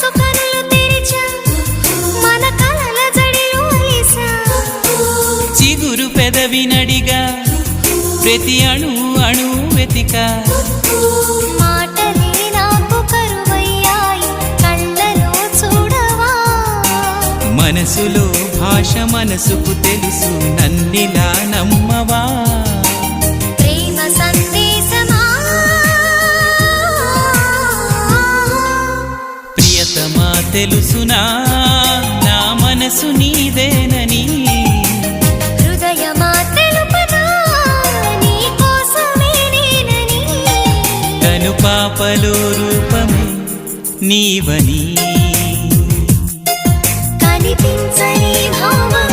మనసు కనులు తెరిచా మన కలల జడిలో అలిసా చిగురు పెదవినడిగా ప్రతి అణు అణు వెతికా మాటలే నాకు కరువయ్యాయి కళ్ళలో చూడవా మనసులో భాష మనసుకు తెలుసు నన్నిలా నమ్మవా ప్రేమ సందేశమా ప్రియతమా తెలుసునా నా మనసు నీదేనని హృదయమా తెలుపనా నీ కోసమే నేనని కను పాపలో రూపమే నీవని కనిపించని భావం